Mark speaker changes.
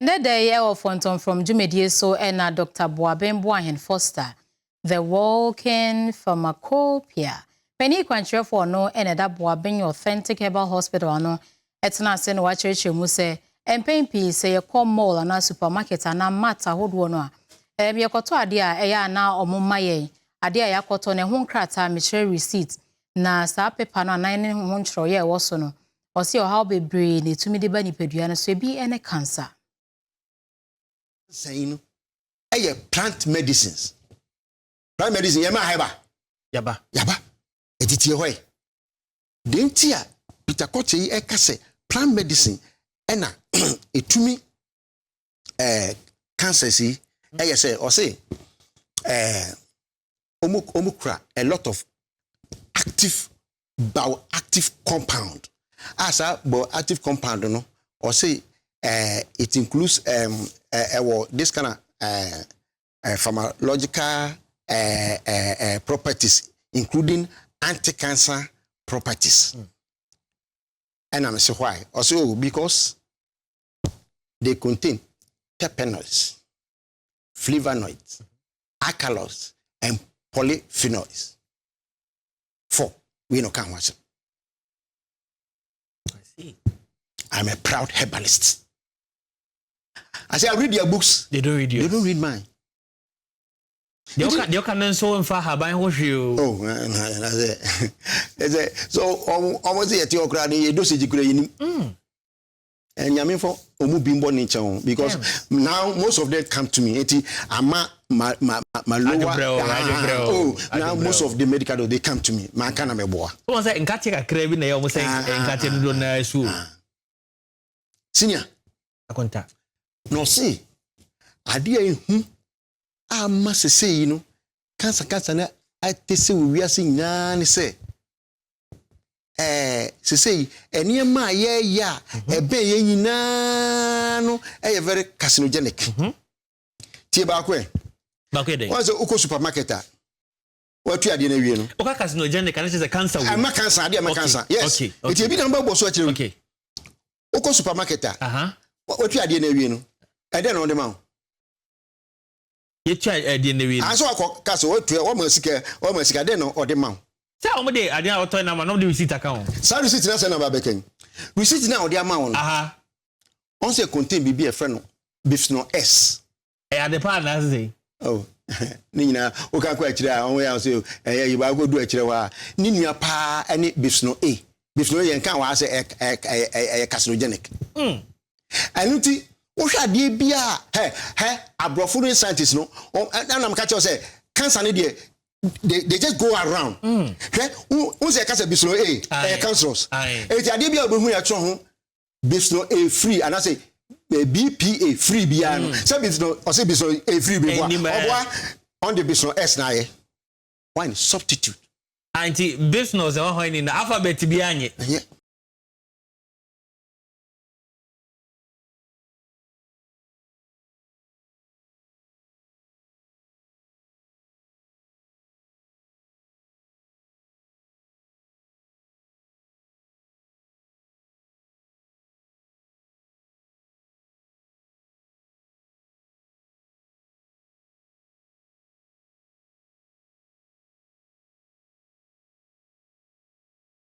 Speaker 1: Day of Fonton from Jumedie so and Dr. Boahen Foster, the walking pharmacopoeia. Penny quanture for no and that Boaben authentic herbal hospital no. It's not saying what church you must say, and pain piece say a call mall and a supermarket and a matter hold one. Be a coto idea, a now or mumaye, idea yakoto and a home crata, mature receipt. Na sa paper no 9 months ye also no. Or see how be brain to me the bani peduana so be any cancer.
Speaker 2: Saying plant medicines. Plant medicine, yaba. Etiti hoy. Dentia Peter Koche ekase plant medicine ena etumi cancer si say or say omukra a lot of active bioactive compound. As a bioactive compound no or say it includes this kind of pharmacological properties, including anti-cancer properties. And I'm saying why? Also because they contain terpenoids, flavonoids, alkaloids, and polyphenols. 4. We can't watch it.
Speaker 3: I see.
Speaker 2: I'm a proud herbalist. I say I read their books.
Speaker 3: They don't read yours.
Speaker 2: They don't read mine.
Speaker 3: They can so in far by you.
Speaker 2: Oh, so almost a theocrat, you do say you could. And I mean for Omubimbo nature because now most of them come to me. Ama my lower. Now most of the medical they come to me. My kind of a boy.
Speaker 3: What's that in catching a crave in the almost saying catching don't shoe.
Speaker 2: Senior,
Speaker 3: a contact.
Speaker 2: No, see, idea must say, you know, cancer, I say we are seeing none say. Say, and near my yeah, a bay no, a very carcinogenic. Tibakwe. What's the Oko supermarket? What you are doing, you know?
Speaker 3: Okay, carcinogenic, and this is a cancer.
Speaker 2: I'm a cancer, I'm a cancer. Yes, okay. It's a bit number was what you okay. Oko supermarket. What you are doing, you know? I don't know the man.
Speaker 3: You try DNA.
Speaker 2: I saw a castle, what you almost I don't know, or the man.
Speaker 3: Tell me, I didn't tell them, no receipt account.
Speaker 2: Sorry, receipt is not about bacon. Receipt now, the amount. Also contain BB a friend, bisphenol S.
Speaker 3: The partner,
Speaker 2: oh, Nina, okay, quite there. You go do a Nina pa any bisphenol A. Bisphenol and can say a carcinogenic. And what should they be a brofurian scientist? No, and I'm catching say cancer they just go around. Who's a cancer bisphenol A cancerous? It's a DB who are strong bisphenol A free, and I say BPA free beyond. Some bisphenol or say bisphenol A free before on the bisphenol S now. Why substitute?
Speaker 3: Anti bisphenol is in the alphabet behind it.